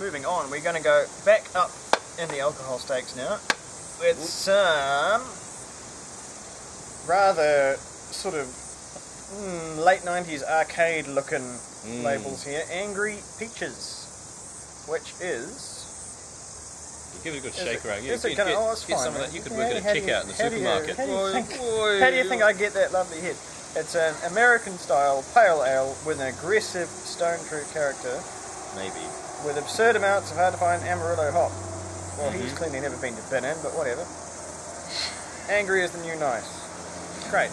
moving on. We're going to go back up in the alcohol stakes now with some rather sort of late 90s arcade looking labels here. Angry Peaches, which is... Give it a good shake around. Get some of that. You could work at a checkout in the supermarket. How do you think I get that lovely hit? It's an American-style pale ale with an aggressive stone fruit character. Maybe. With absurd amounts of hard-to-find Amarillo hop. Well, he's clearly never been to Bin In, but whatever. Angry is the new nice. Great.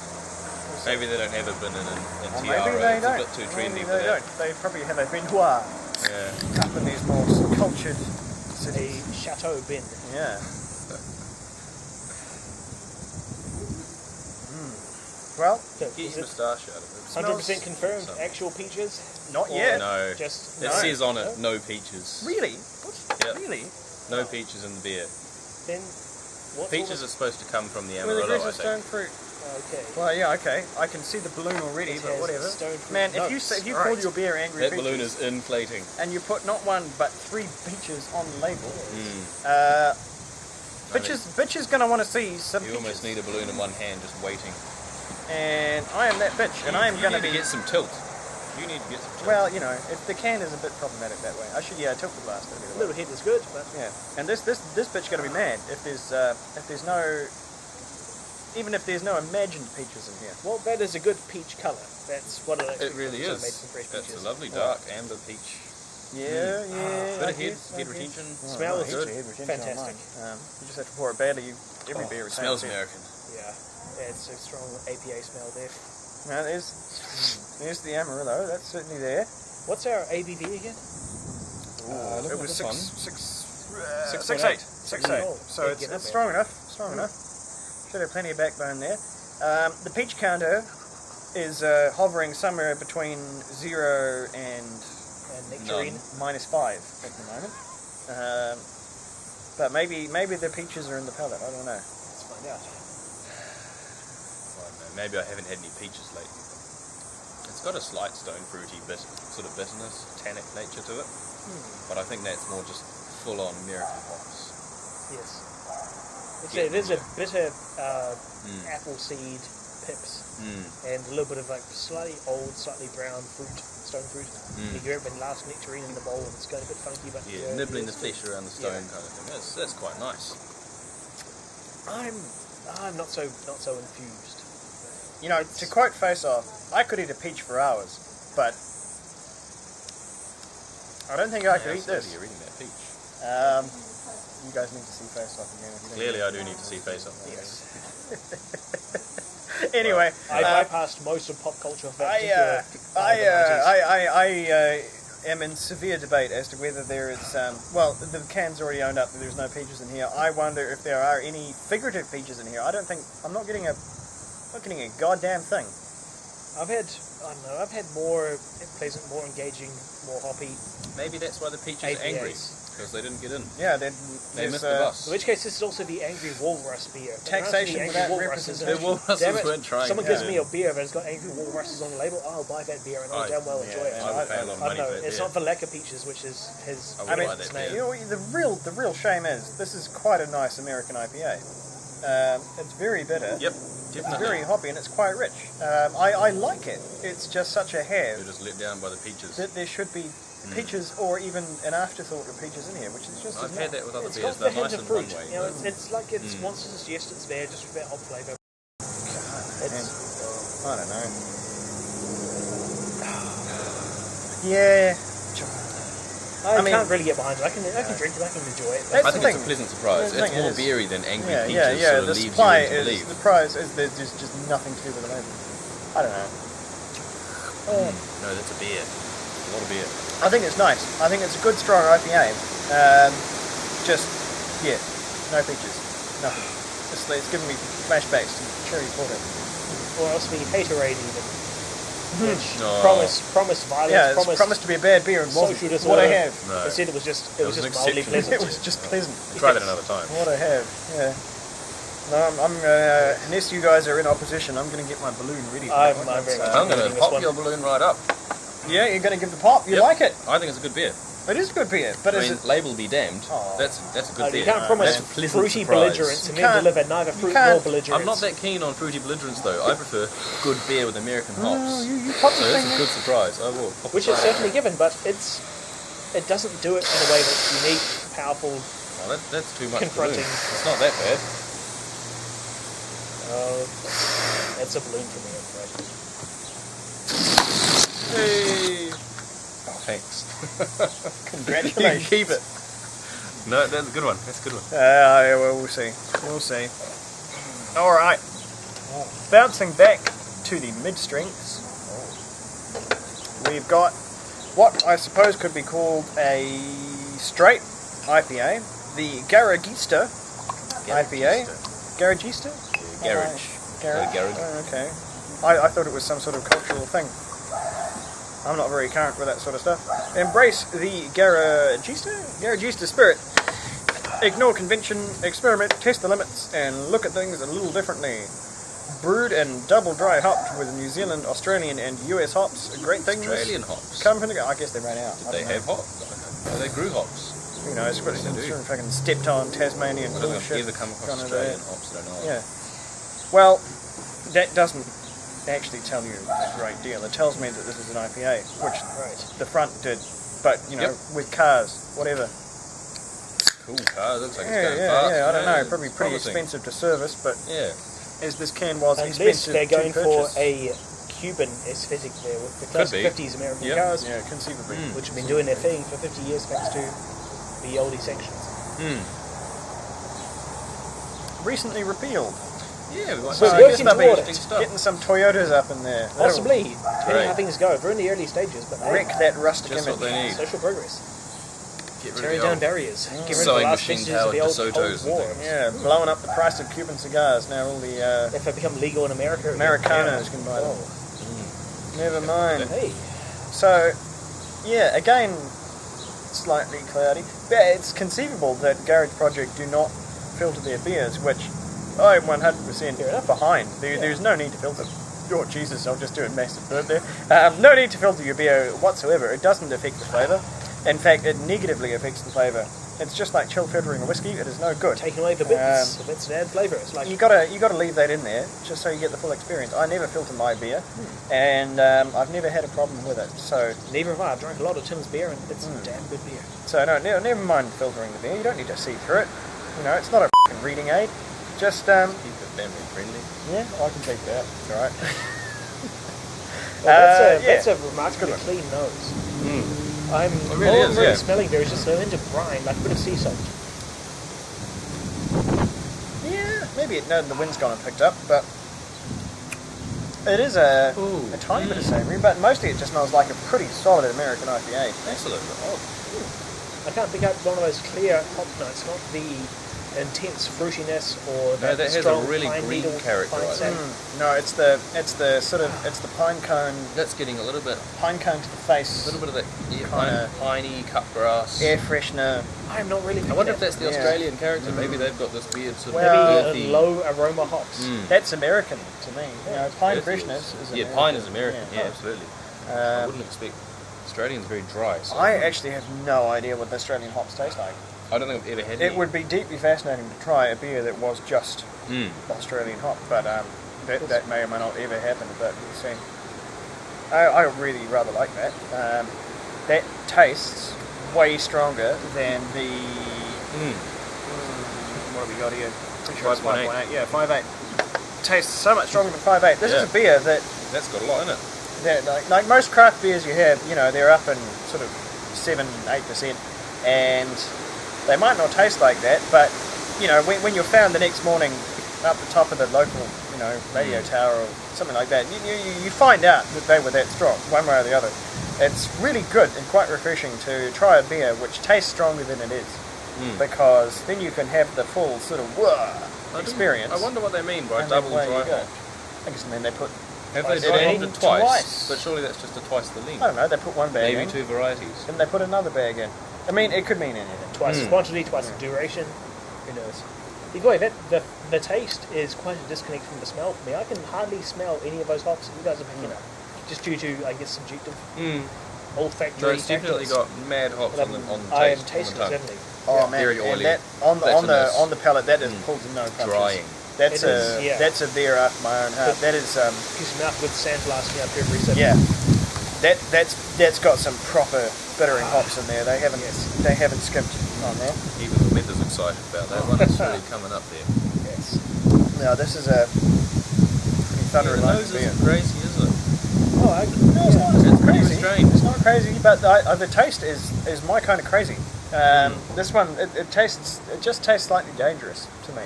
Maybe they don't have a Bin In TRA. Maybe they don't. It's a bit too trendy for that. They probably have a Binoir. Yeah. Up in these more cultured cities. A Chateau Bin. Yeah. Well, get your moustache out of it. 100% confirmed. Actual peaches? Not yet. No. Just it says on it, no peaches. Really? Yep. Really? No peaches in the beer. Then what's peaches are supposed to come from the Amarillo, Amarillo, I stone think. fruit. Okay. Well, yeah, okay. I can see the balloon already, It but has whatever. stone fruit Man, if notes. you call your beer Angry That Peaches, balloon is inflating. and you put not one but 3 peaches on the label, bitch is gonna want to see some. You almost need a balloon in one hand, just waiting. And I am that bitch, and I am going to be... get some tilt. You need to get some tilt. Well, you know, the can is a bit problematic that way. I should, tilt the glass. A little hit is good, but... Yeah, and this bitch going to be mad if there's no... Even if there's no imagined peaches in here. Well, that is a good peach colour. That's what it really is. Made some fresh That's peaches. a lovely dark amber peach. Yeah. Bit of head retention. Smell is good. Fantastic. You just have to pour it badly. Every beer smells American. Yeah. It's a strong APA smell there. Now there's the Amarillo. That's certainly there. What's our ABV again? It was 6.8. 6.8. So it's strong enough. Strong enough. Should have plenty of backbone there. The peach counter is hovering somewhere between 0 and nectarine -5 at the moment. But maybe the peaches are in the palate. I don't know. Let's find out. Maybe I haven't had any peaches lately. It's got a slight stone fruity sort of bitterness, tannic nature to it. But I think that's more just full-on American hops. Yes. There's a bitter apple seed pips and a little bit of like slightly old, slightly brown fruit, stone fruit. You hear it when last nectarine in the bowl and it's going a bit funky, but nibbling the flesh around the stone kind of thing. That's quite nice. I'm not so infused. You know, to quote Face Off, I could eat a peach for hours, but I don't think I could eat this. You're eating that peach. You guys need to see Face Off again. Clearly, I do need to see Face Off. Yes. Anyway, I bypassed most of pop culture. I am in severe debate as to whether there is. Well, the can's already owned up that there's no peaches in here. I wonder if there are any figurative peaches in here. I'm not getting a goddamn thing. I've had more pleasant, more engaging, more hoppy. Maybe that's why the peach is angry, because they didn't get in. Yeah, they missed the bus. In which case, this is also the Angry Walrus beer. Taxation without representation. The walruses weren't trying. Someone gives me a beer that has got Angry Walruses on the label. I'll buy that beer and I'll damn well enjoy it. I would pay a lot of money for that it's beer. not the Lecker Peaches, which is his. I would buy that beer. You know, the real shame is this is quite a nice American IPA. It's very bitter. Yep. Definitely. It's very hoppy and it's quite rich. I like it. It's just such a have. You're just let down by the peaches. That there should be peaches or even an afterthought of peaches in here, which is just. I've had that with other it's beers. got the They're hint nice of in one fruit. way. You know, it's like it wants to suggest it's there just with that hop flavour. I don't know. Yeah. I can't really get behind it. I can drink it. I can enjoy it. I think it's a pleasant surprise. It's more beery than Angry Peaches. Yeah. Sort The of leaves supply you is the prize is there's just nothing to do with the label. I don't know. No, that's a beer. A lot of beer. I think it's nice. I think it's a good, strong IPA. No peaches. Nothing. It's giving me flashbacks to cherry porter. Or else we haterade even. Which promised violence. Yeah, it's promised to be a bad beer and wasn't. Social What I have. No. Instead, it was just mildly exception. pleasant. It was just pleasant. Try that another time. What I have. Yeah. No, I'm unless you guys are in opposition, I'm going to get my balloon ready. I'm very much I'm going to pop your balloon right up. Yeah, you're going to give the pop. You like it? I think it's a good beer. It is a good beer, but I is mean, it... label be damned. Oh. That's a good beer. You can't promise That's a pleasant fruity surprise. belligerence and You then can't- deliver neither fruit can't- nor belligerence. I'm not that keen on fruity belligerence though. I prefer good beer with American hops. you pop So the that's thing a good surprise. I will. Pop Which the is thing. certainly given, but it doesn't do it in a way that's unique, powerful. Oh, that's too much Confronting. balloon. It's not that bad. That's a balloon for me, I'm afraid. Hey, Oh, thanks. congratulations. You keep it. No, that's a good one. That's a good one. Yeah, well, we'll see. We'll see. All right. Bouncing back to the mid-strengths, we've got what I suppose could be called a straight IPA, the Garagista IPA. Garagista? Yeah, garage. Garage. Garage. Oh, okay. I thought it was some sort of cultural thing. I'm not very current with that sort of stuff. Embrace the Garagista spirit. Ignore convention, experiment, test the limits, and look at things a little differently. Brewed and double dry hopped with New Zealand, Australian, and US hops. Great things. Australian hops. Come from the... I guess they ran out. Did they have hops? No, they grew hops. Who knows? But They do. it's fucking stepped on Tasmanian I don't think I've bullshit. ever come across gone over Australian there. hops. I don't know. Yeah. Well, that doesn't actually tell you a great deal. It tells me that this is an IPA, which the front did, but you know, with cars, whatever. Cool car. Looks like it's Yeah, going yeah, fast. yeah. I don't know. It's Probably pretty promising. expensive to service, but Yeah. as this can was Unless expensive they're going to for purchase. a Cuban aesthetic there with the classic be. 50s American Yep. cars, Yeah, conceivably. which have been doing their thing for 50 years thanks to the oldie sections. Recently repealed. Yeah, we might So see working some toward interesting it. stuff. Getting some Toyotas up in there. That'll Possibly, depending how Right. things go. We're in the early stages, but hey, wreck that rustic Just image. what they need. social progress. Get rid Tearing of the down old barriers. Get rid of the sewing last machine vestiges of powered the old DeSotos Cold and War. things. Yeah, blowing up the price of Cuban cigars. Now all the If it become legal in America, Americanos yeah. can buy them. Oh. Never mind. Hey, So, yeah, again, slightly cloudy. But it's conceivable that Garage Project do not filter their beers, which I'm 100% Fair enough. behind. There's no need to filter. Oh, Jesus, I'll just do a massive burp there. No need to filter your beer whatsoever. It doesn't affect the flavour. In fact, it negatively affects the flavour. It's just like chill filtering a whiskey. It is no good. taking away the bits, the bits that add flavour. It's like You gotta leave that in there just so you get the full experience. I never filter my beer, and I've never had a problem with it. So neither have I. I've drank a lot of Tim's beer, and it's damn good beer. no, never mind filtering the beer. You don't need to see through it. You know, it's not a f***ing reading aid. Just Keep it family friendly. yeah, I can take that. It's all right. Well, that's yeah. a remarkably It's a clean nose. Mm. I'm It really is, already yeah. smelling there is just a hint of brine, like a bit of sea salt. Yeah, maybe the wind's gone and picked up, but it is a tiny bit of savoury. But mostly it just smells like a pretty solid American IPA. Excellent. I can't pick out one of those clear hop notes, not the intense fruitiness or No, that has a strong really pine green needle character, pine I sap. think. No, it's the pine cone That's getting a little bit to the face. of that Kinda- piney cut grass. Air freshener. I'm not really. I wonder if that's the Yeah. Australian character. Maybe they've got this weird sort of Well, maybe earthy. low aroma hops. That's American to me. You know, pine Earthy freshness is yeah, American. pine is American. Yeah, Yeah. absolutely. I Um, wouldn't expect Australian's very dry. So I actually have no idea what the Australian hops taste like. I don't think I've ever had It any. would be deeply fascinating to try a beer that was just Australian hop, but that may or may not ever happen, but we'll see. I really rather like that. That tastes way stronger than the... what have we got here? Pretty sure it's 5.8. 5.8. Yeah, 5.8. Tastes so much stronger than 5.8. This Yeah. is a beer that That's got a lot in it. like most craft beers you have, you know, they're up in sort of 7-8%, and they might not taste like that, but you know, when you're found the next morning up the top of the local, you know, radio tower or something like that, you find out that they were that strong, one way or the other. It's really good and quite refreshing to try a beer which tastes stronger than it is, because then you can have the full sort of experience. I wonder what they mean by and double then dry away you go. hop. I think it's mean they put... Have they Did dry they? hopped it twice? Twice. But surely that's just twice the I length. don't know, they put one bag Maybe in, two varieties. then they put another bag in. I mean, it could mean anything. Twice the quantity, twice the duration. Who knows? Either way, the taste is quite a disconnect from the smell for me. I can hardly smell any of those hops that you guys are picking up, just due to, I guess, subjective olfactory No, it's definitely factors. got mad hops But on the I am taste. tasting on the tongue. definitely. Oh Yeah. man, Very oily. and that on Bitterness. the palate, that is pulled to no punches. Drying. That's It is, yeah. that's a beer after my own heart. That is Gives your mouth with sandblasting up every sip. yeah. That's got some proper bittering hops in there. They haven't skimped on that. Even the weather's excited about that one. It's really coming up there. Yes. Now this is a pretty The thundering nose beer. isn't crazy, is it? Oh, No, it's not. It's not It's pretty crazy. strange. It's not crazy, but the taste is my kind of crazy. This one, it just tastes slightly dangerous to me,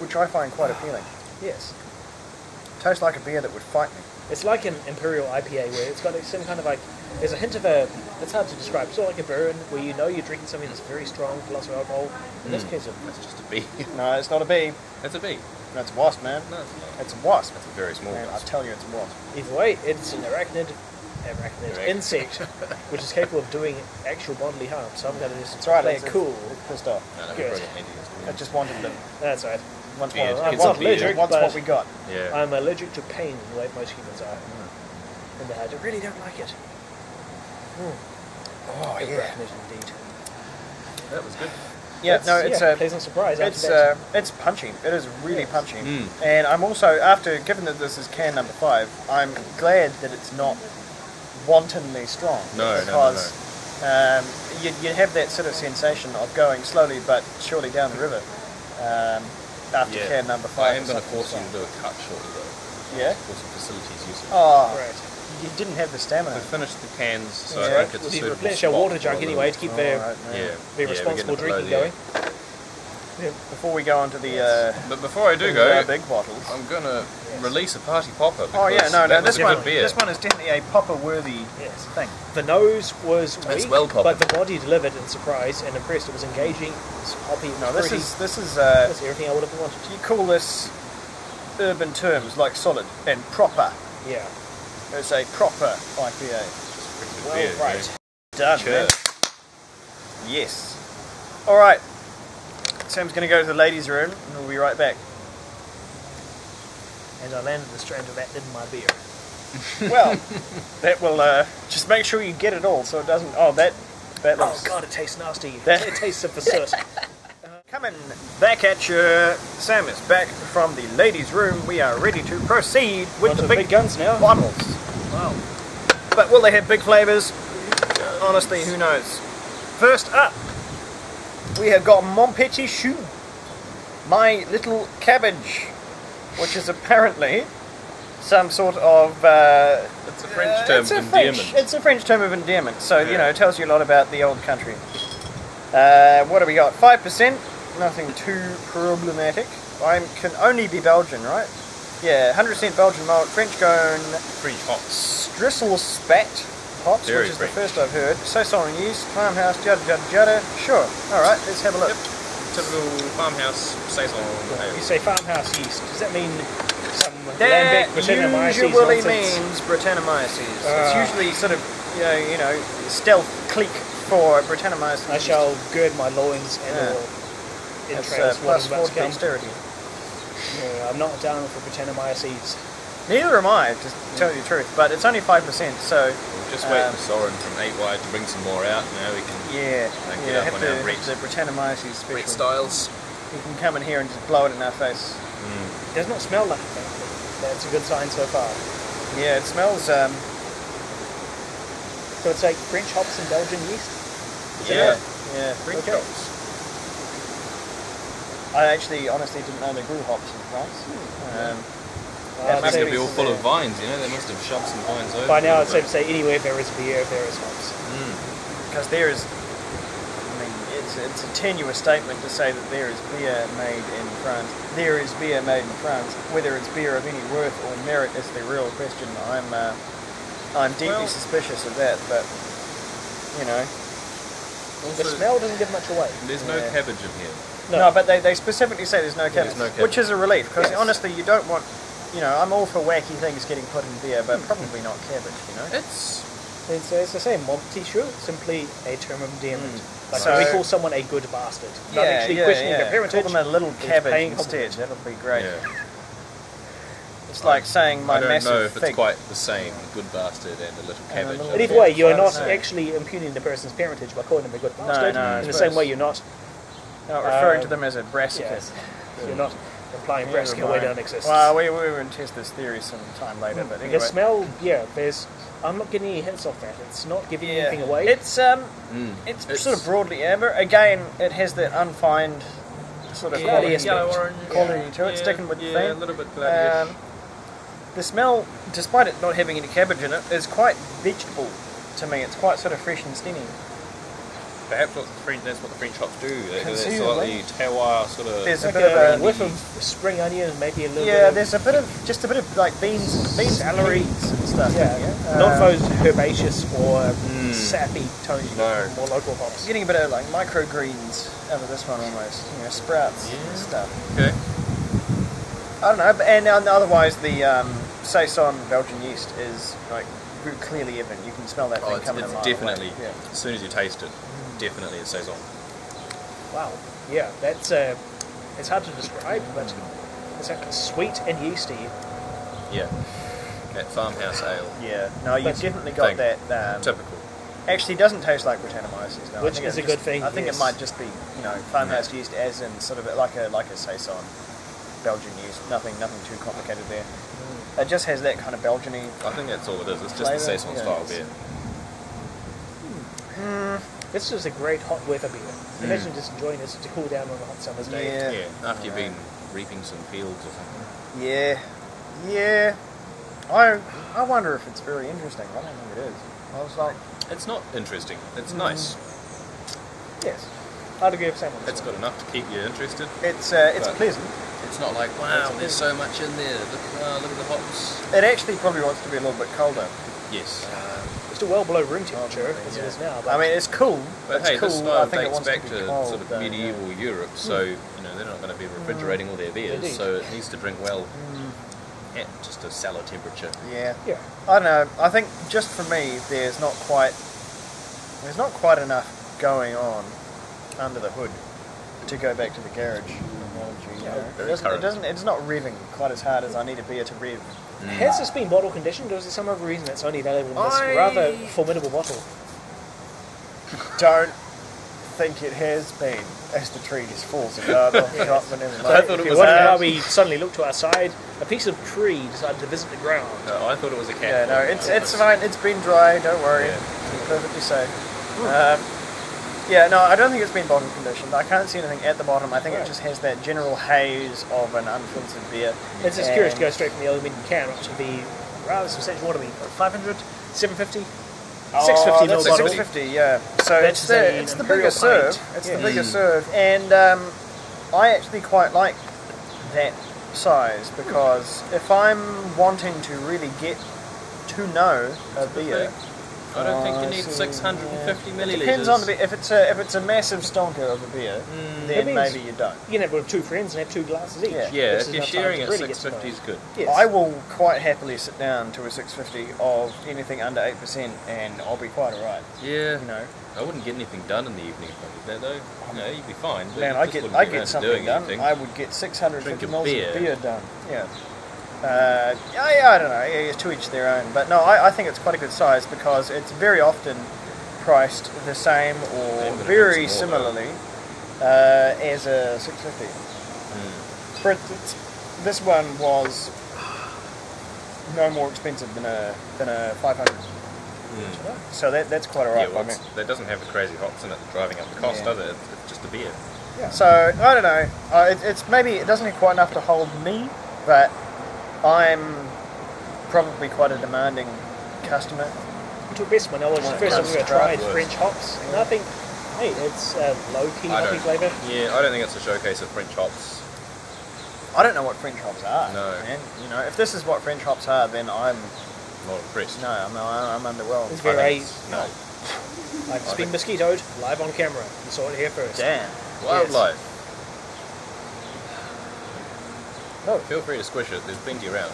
which I find quite appealing. yes. Tastes like a beer that would fight me. It's like an Imperial IPA where it's got some kind of like, there's a hint of a, it's hard to describe, sort of like a burn where you know you're drinking something that's very strong, lots of alcohol. In this case, That's just a bee. No, it's not a bee. That's a bee. That's a wasp, man. No, it's not. It's a wasp. That's a very small Man, one. I'll tell you, it's a wasp. either way, it's an arachnid insect, which is capable of doing actual bodily harm. So I'm going to just It's right. play It's it cool. It's pissed off. No, no, Good. we've got anything I just wanted them. That's right. Once Yeah, I'm it's not a beer. allergic, Once but what we got. Yeah. I'm allergic to pain the way most humans are. And I really don't like it. Oh Arachnid indeed. That was good. Yeah, That's, no, it's a pleasant surprise. it's after that. it's punchy. It is really Yes. punchy. Mm. And I'm also, after given that this is can number 5, I'm glad that it's not wantonly strong. No, because you have that sort of sensation of going slowly but surely down the river after Yeah. can number 5. I am or going to something force you like to do a cut shortly though. Yeah? For some facilities usage. Oh, Right. you didn't have the stamina. We finished the cans, so Yeah. I think it's We'll a suitable replenish our spot water for jug a little- anyway to keep All the right, man. Yeah. very we're responsible getting drinking below going. there. Before we go on to the But before I do go, big bottles. I'm going to release a party popper. Oh yeah, because no, that was this a one, good beer. this one is definitely a popper-worthy Yes. thing. The nose was It's weak, well popped. but the body delivered in surprise and impressed. It was engaging. It was hoppy. It was No, this fruity. is That's everything I would have wanted. you call this urban terms like solid and proper. Yeah. It's a proper IPA. Pretty good Well, beer, right. Done, Cheers. man. Yes. All right. Sam's going to go to the ladies' room, and we'll be right back. And I landed the strand of that in my beer. Well, that will just make sure you get it all, so it doesn't. Oh, that Oh looks. god, it tastes nasty. That- It tastes of the soot. Coming back at you, Sam is back from the ladies' room. We are ready to proceed with Onto the the big big guns now. bottles. Wow. But will they have big flavours? Honestly, who knows? First up, we have got Mon Petit Chou, My Little Cabbage, which is apparently some sort of... It's a French term it's of a endearment. It's a French term of endearment, so, you Yeah. know, it tells you a lot about the old country. What do we got? 5%, nothing too problematic. I can only be Belgian, right? Yeah, 100% Belgian malt, French Gone, French hops. Strissel Spat hops, Very which is French. the first I've heard. Saison yeast, farmhouse, jada jada jada. Sure. Alright, let's have a look. Yep. Typical farmhouse saison You ale. say farmhouse yeast. Does that mean some That lambic Britannomyces usually nonsense? means Britannomyces. Ah. It's usually sort of, you know, stealth clique for Britannomyces. I shall gird my loins and Yeah. all It's entrails plus what is 4 about to come. dexterity. No, I'm not down for Britannomyces. Neither am I, to tell you the truth, but it's only 5%, so We'll just wait for Soren from 8 Wide to bring some more out. Now we can yeah, Don't get yeah, up have on to our have Brett. the Britannomyces Brett special. styles. You can come in here and just blow it in our face. It does not smell like it. That's a good sign so far. Yeah, it smells. So it's like French hops and Belgian yeast? Yeah. Yeah. French Okay. hops. I actually, honestly, didn't know they grew hops in France. I'd It must say be all full of vines, you know, they must have shoved some vines over. by now it, it's safe to say anywhere there is beer, there is hops. Because there is, I mean, it's a tenuous statement to say that there is beer made in France. There is beer made in France. Whether it's beer of any worth or merit is the real question. I'm deeply Well- suspicious of that, but you know, Also, The smell doesn't give much away. there's no Yeah. cabbage in here. no, but they specifically say there's no there's cabbage, no cabbage. which is a relief because Yes. honestly, you don't want. You know, I'm all for wacky things getting put in beer, but probably not cabbage. You know. It's It's the same. Mon Petit Chou, simply a term of endearment. Like So- we call someone a good bastard. Not actually questioning their parentage. Call them a little is cabbage paying instead. homage. That'll be great. yeah. It's like saying my I don't massive know if fig. it's quite the same. Good bastard and a little cabbage. little But either way, you're not Yeah. actually impugning the person's parentage by calling them a good No, bastard. no, I in the suppose. same way, you're not. Not referring to them as a brassica. Yes, you're not implying Never brassica where mind. they don't exist. Well, we will test this theory some time later, but anyway. The smell, I'm not getting any hints off that. It's not giving anything away. It's sort of broadly amber. Again, it has that unfined sort of quality, quality to it, sticking with the a theme. little bit cloudy. The smell, despite it not having any cabbage in it, is quite vegetable to me. It's quite sort of fresh and steamy. Perhaps that's what the French hops do. They do that Conceivably. slightly terroir sort of. There's a like bit of a whiff of spring onion, maybe a little bit of... there's a bit of like beans, Celery. and peas and stuff. Yeah, not those herbaceous or sappy tones you get from more local hops. Getting a bit of like microgreens out of this one almost. Sprouts and stuff. Okay. I don't know, and otherwise the Saison Belgian yeast is like very clearly evident. You can smell that thing coming a mile definitely. away. As soon as you taste it, definitely a saison. Wow. Yeah, that's it's hard to describe, but it's like sweet and yeasty. Yeah. That farmhouse ale. Yeah, no, you've But- definitely got Thing. that. Typical. Actually, doesn't taste like Britannomyces. No, I Which think is it a good thing, I think yes. it might just be farmhouse yeast, as in sort of like a Saison Belgian yeast. Nothing too complicated there. It just has that kind of Belgian-y. I think that's all it is. It's just Flavour, the saison yeah, style it's- beer. This is a great hot weather beer. Imagine just enjoying this to cool down on a hot summer's day. Yeah. Yeah. After you've been reaping some fields or something. Yeah. I wonder if it's very interesting. I don't think it is. I was like, It's not interesting. It's nice. Yes. I'd agree with Sam on this It's one. got enough to keep you interested. it's But- pleasant. It's not like, wow, there's so much in there. Look at the hops. It actually probably wants to be a little bit colder. Yes. It's still well below room temperature as it is now. But I mean, it's cool. But it's hey, cool. this I style think it dates wants back to to be cold, sort of though, medieval Europe, so they're not going to be refrigerating all their beers, Indeed. so it needs to drink well at just a cellar temperature. Yeah. yeah. I don't know. I think just for me, there's not quite enough going on under the hood to go back to the garage analogy. Very current. It's not revving quite as hard as I need a beer to rev. Has this been bottle conditioned, or is there some other reason it's only available in this rather formidable bottle? Don't think it has been as the tree just falls apart off the top whenever I thought If it you're was wondering a- why we suddenly look to our side, a piece of tree decided to visit the ground. No, I thought it was a cat. Yeah, no, it's fine. It's been dry. Don't worry. Yeah. It's perfectly safe. No, I don't think it's been bottle conditioned. I can't see anything at the bottom. I think it just has that general haze of an unfiltered beer. It's just curious to go straight from the aluminium can up to the rather substantial, what are we, 500, 750? 650 that's ml bottle. 650, yeah. So That's it's the bigger imperial serve. pint. It's Yeah. the bigger serve, and I actually quite like that size because if I'm wanting to really get to know a beer, I don't think you need see, 650 milliliters. depends on the beer. If it's a massive stonker of a beer, That then means- maybe you don't. You can have it with two friends and have 2 glasses each. Yeah. Yeah, This if is you're enough time sharing to at really get to 650 is know. good. Yes. I will quite happily sit down to a 650 of anything under 8%, and I'll be quite alright. Yeah. You know, I wouldn't get anything done in the evening if I did that though. You'd be fine. But man, you I just get wouldn't I get get around to something doing done. anything. I would get 650 Drink a mils beer. of beer done. Yeah. I don't know. It's to each their own. But no, I think it's quite a good size because it's very often priced the same or Same, but a very bit smaller. similarly as a 650. For instance, this one was no more expensive than a 500. So that's quite alright Yeah, by well, me. that doesn't have the crazy hops in it driving up the cost, Yeah. does it? It's just a beer. So I don't know. It's maybe it doesn't have quite enough to hold me, but I'm probably quite a demanding customer. To best when I was Well, the first time craft we tried works. French hops, and I think, hey, it's a low-key I hoppy don't- flavour. Yeah, I don't think it's a showcase of French hops. I don't know what French hops are. No. Man. You know, if this is what French hops are, then I'm Not impressed. I'm underwhelmed. It's I very, think it's- no. I've just been mosquitoed live on camera. You saw it here first. Damn. Wildlife. No. Feel free to squish it. There's plenty around.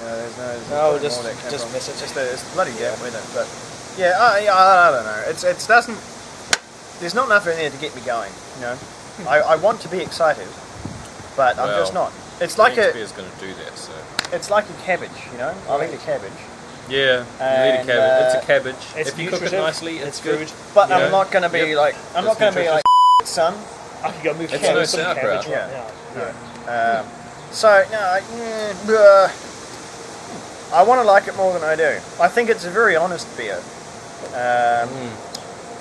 Yeah, there's no No, more just- that came just from. miss it. It's just it's bloody damn weather. But yeah, I don't know. It doesn't. There's not enough in there to get me going. You know, I want to be excited, but I'm just Well, not. It's like French a beer's going to do that, so it's like a cabbage, you know. I'll eat a cabbage. Yeah, you eat a And, cabbage. It's a cabbage. It's If you cook it nutritive, nicely, it's food. good. But Yeah. I'm not going to be Yep. like, I'm not It's going to be like, nutritious. son. I could go move It's cabbage, no some sauerkraut. cabbage right now. No. So, no, I want to like it more than I do. I think it's a very honest beer.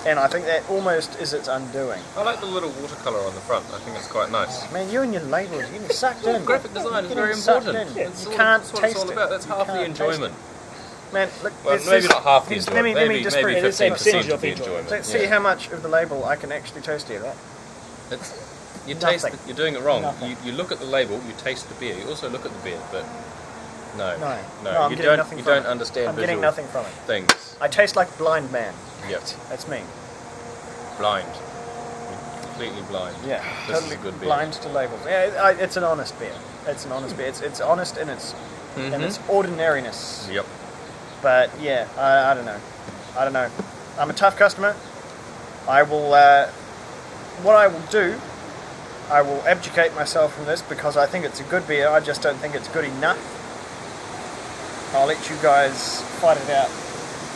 And I think that almost is its undoing. I like the little watercolour on the front. I think it's quite nice. Man, you and your labels, you're getting sucked in. Graphic design is You're very getting sucked important. in. That's You all- can't that's what it's taste all it. about. That's You half the can't taste enjoyment. it. Man, look, Well, let's maybe just- not half the let enjoyment. me Maybe just put it- 15% of the enjoyment. enjoyment. Let's see how much of the label I can actually taste here, right? It's, you taste. Nothing. You're doing it wrong. Nothing. You look at the label. You taste the beer. You also look at the beer, but no, I'm you getting don't. nothing You from don't it. understand I'm visual getting nothing from it. things. I taste like a blind man. Yep, That's me. blind. You're completely blind. Yeah, This totally is a good beer. blind to labels. Yeah, it's an honest beer. It's an honest beer. It's honest in its ordinariness. Yep. But yeah, I don't know. I don't know. I'm a tough customer. I will. What I will do, I will abdicate myself from this because I think it's a good beer. I just don't think it's good enough. I'll let you guys fight it out.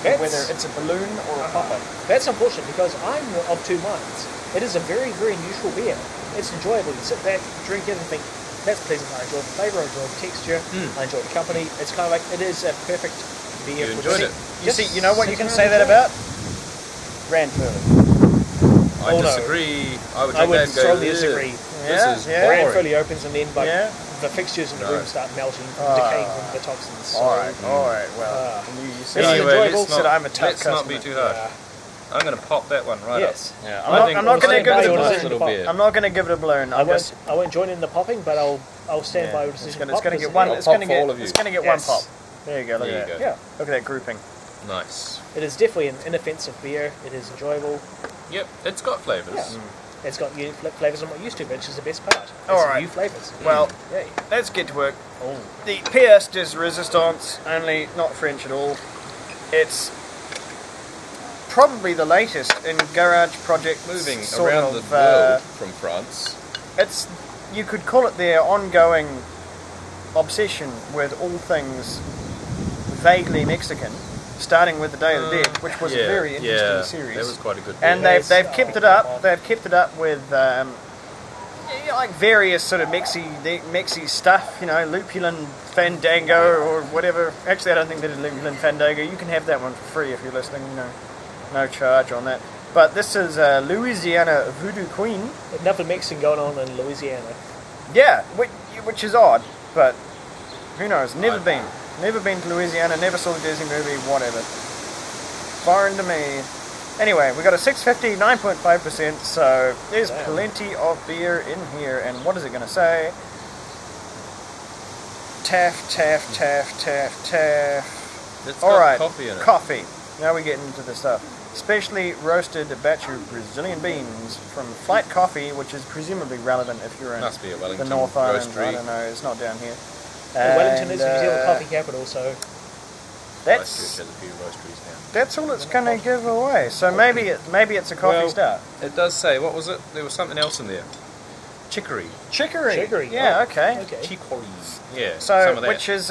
Whether it's a balloon or a popper. That's unfortunate because I'm of two minds. It is a very, very neutral beer. It's enjoyable. You sit back, drink it, and think, that's pleasant. I enjoy the flavour, I enjoy the texture, I enjoy the company. It's kind of like, it is a perfect beer. You for enjoyed just- it. You see, you know what you sit can around say and that enjoy. about? Ranfurly. I Oh, no. disagree. I would I take would that and go. strongly "Ugh, disagree. This Yeah, is yeah. Brand boring." fully opens and then like Yeah. the fixtures in the No. room start melting, Ah. decaying from the toxins. So, All right. Well, Ah. you It's said, enjoyable. Anyway, let's said not, I'm a tough let's not be customer. too hard. I'm going to pop that one right yes. up. Yeah, I think I'm not it's going to give by it a your nice decision little to pop. beer. I'm not going to give it a balloon. I won't join in the popping, but I'll stand by your It's decision. going to to pop get because one. I'll It's pop going to for all get. of you. It's going to get Yes. one pop. There you go. Look There at you that. go. Yeah, Look at that grouping. Nice. it is definitely an inoffensive beer. It is enjoyable. Yep, it's got flavours. Yeah. It's got new flavours I'm not used to, which is the best part. It's All right. new flavours. Well, Yay. let's get to work. Oh. The pièce de résistance, only not French at all. It's probably the latest in garage project Moving sort around of, the world from France. It's, you could call it their ongoing obsession with all things vaguely Mexican, starting with the Day of the Dead, which was a very interesting series. That was quite a good And beer. they've kept it up. They've kept it up with like various sort of Mexi stuff. You know, Lupulin Fandango or whatever. Actually, I don't think they did Lupulin Fandango. You can have that one for free if you're listening. You know, no charge on that. But this is Louisiana Voodoo Queen. Nothing Mexican going on in Louisiana. Yeah, which is odd, but who knows? Never been to Louisiana. Never saw the Disney movie. Whatever. Foreign to me. Anyway, we got a 650, 9.5%, so there's Damn. plenty of beer in here. And what is it going to say? Taff, taff, taff, taff, taff. It's All got right, coffee in it. coffee. Now we get into the stuff. Specially roasted batch of Brazilian beans from Flight Coffee, which is presumably relevant if you're in Must be a the Wellington North Island. roastery. I don't know. It's not down here. Well, Wellington is New And, Zealand coffee capital, so That's Christchurch has a few roasteries now. that's all it's going to give away. So maybe it's a coffee Well, stout. It does say, what was it? There was something else in there. Chicory. Chicory. Chicory, Yeah. oh, Okay. okay. Chicory. Yeah, some So of that. which is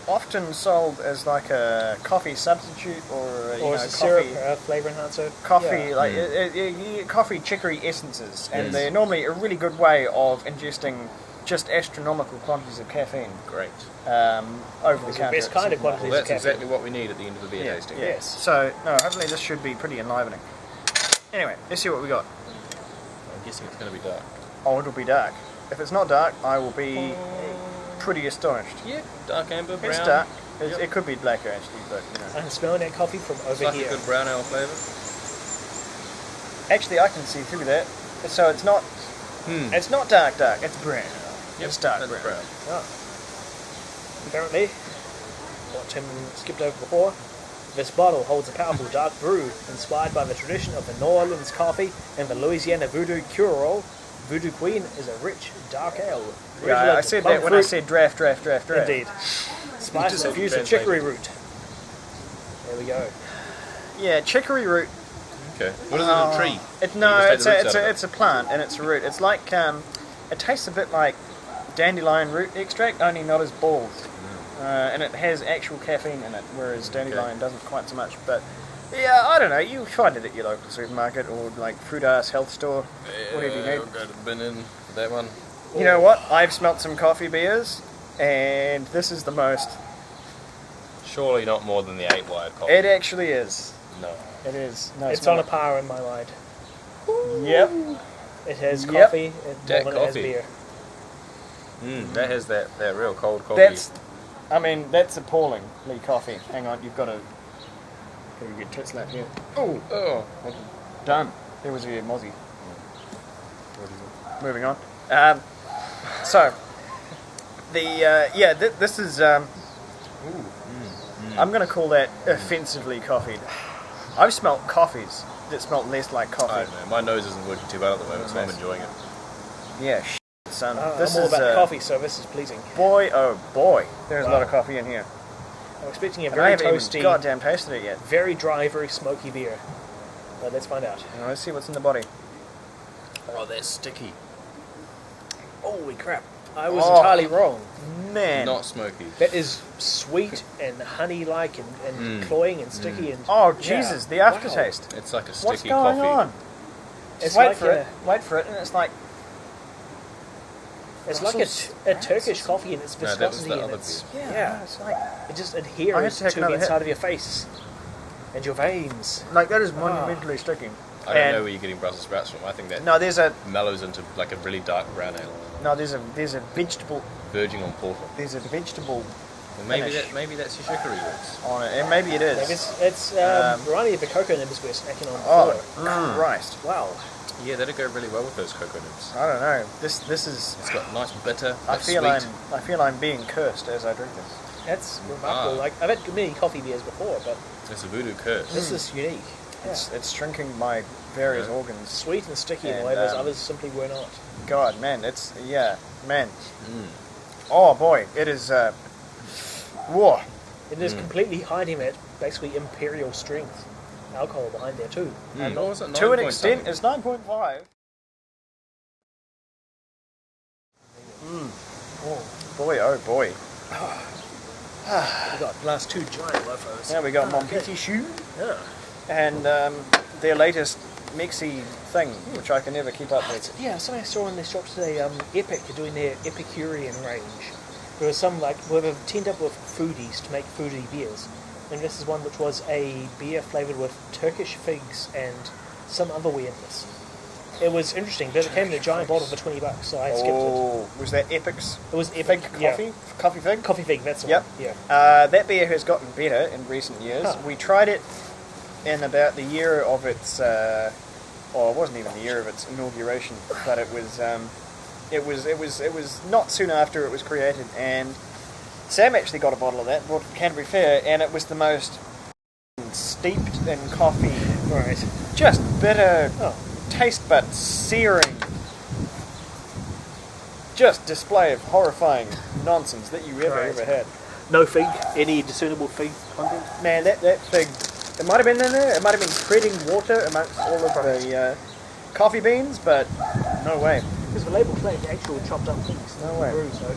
often sold as like a coffee substitute or you or know, is it syrup coffee. flavour enhancer? Coffee, Yeah. like you get coffee chicory essences, and Yes. they're normally a really good way of ingesting just astronomical quantities of caffeine Great. over the It's the counter. best kind of Well, quantities that's of caffeine. exactly what we need at the end of the beer Yeah, tasting. yeah. Yes. So no, hopefully this should be pretty enlivening. Anyway, let's see what we got. I'm guessing it's going to be dark. Oh, it'll be dark. If it's not dark, I will be pretty astonished. Yeah, dark amber, brown. It's dark. Yep. It could be blacker actually, but you know. I'm smelling that coffee from It's over like here. a good brown ale flavour. Actually, I can see through that. So it's not. It's not dark. It's brown. Yep, It's dark that's brown. Oh. Apparently, what Tim skipped over before, this bottle holds a powerful dark brew inspired by the tradition of the New Orleans coffee and the Louisiana Voodoo Cure-All. Voodoo Queen is a rich, dark ale. Yeah, I redolent said plum that when I fruit. said draft. Indeed. Spice just infused with translated. chicory root. There we go. Yeah, chicory root. Okay. What is it, a tree? It's You just take the roots out of it. it's a plant and it's a root. It's like it tastes a bit like dandelion root extract, only not as balls. and it has actual caffeine in it, whereas Dandelion doesn't quite so much. But yeah, I don't know. You find it at your local supermarket or like fruit ass health store, whatever you need. I'll go to the bin in for that one. You know what? I've smelt some coffee beers, and this is the most. Surely not more than the 8 wired coffee. It actually is. No. It is. No, It's on a par in my mind. Yep. It has Yep. coffee more That than it has coffee. beer. That has that real cold coffee. That's appallingly coffee. Hang on, you've got to get tit slap here. Oh. Done. There was your mozzie. Moving on. So, this is. I'm going to call that offensively coffeed. I've smelt coffees that smelt less like I coffee. don't know. My nose isn't working too well at the moment, so I'm enjoying it. Yeah, son. I'm all about coffee, so this is pleasing. Boy, oh boy, there's a lot of coffee in here. I'm expecting a And I very haven't even toasty, goddamn tasted it yet. very dry, very smoky beer. But let's find out. Let's see what's in the body. Oh, they're sticky. Holy crap. I was entirely wrong. Man. Not smoky. That is sweet and honey-like and cloying and sticky. And Oh, Jesus, the aftertaste. It's like a What's sticky going coffee. on? It's Just wait like for it. Wait for it, and it's like... It's like a Turkish coffee in its No, that was viscosity the and other its Yeah, it's like... it just I have adheres to take to the another hit. inside of your face and your veins. Like, that is monumentally sticky. I don't know where you're getting Brussels sprouts from. I think that No, there's a... mellows into like a really dark brown ale. No, there's a vegetable... Verging on porter. There's a vegetable Well, maybe finish that's your chicory roots. on it, and maybe it Like is. it's reminding me of the cocoa nibs we were snacking on Oh, before. Christ. Wow. Yeah, that'd go really well with those cocoa nibs. I don't know. This is... It's got nice bitter, I like feel sweet. I'm being cursed as I drink this. That's remarkable. Like I've had many coffee beers before, but It's a voodoo curse. this is unique. It's shrinking my various Yeah. organs. Sweet and sticky in And, a way those others simply were not. God, man, man. Oh boy, it is. Whoa. It is completely hiding that basically imperial strength alcohol behind there too. What was it? To an 9 extent, something? it's 9.5. Boy, oh boy. We got last two giant lofos. Now we got Mon Petit Choux Yeah. and their latest Mexi thing, which I can never keep up with. Yeah, something I saw in their shop today. Epic are doing their Epicurean range. There was some they've teamed up with foodies to make foodie beers, and this is one which was a beer flavored with Turkish figs and some other weirdness. It was interesting, but it came in a giant bottle for $20, so I skipped it. Oh, was that Epic's It was Epic fig coffee? Coffee fig? Coffee fig, that's the Yep. one. Yeah. That beer has gotten better in recent years. Huh. We tried it in about the year of its, it wasn't even the year of its inauguration, but it was not soon after it was created. And Sam actually got a bottle of that, brought it to Canterbury Fair, and it was the most steeped in coffee, Right. just bitter Oh. taste, but searing. Just display of horrifying nonsense that you ever had. No fig. Any discernible fig content? Man, that fig, it might have been in there, it might have been treading water amongst all of the coffee beans, but no way. Because the label claimed actual chopped up figs. No way. Brew, so.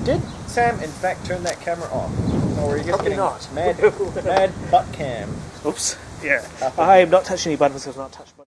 Did Sam, in fact, turn that camera off? Or were you just Probably getting not. mad butt cam? Oops. Yeah. I am not touching any buttons because I've not touched buttons.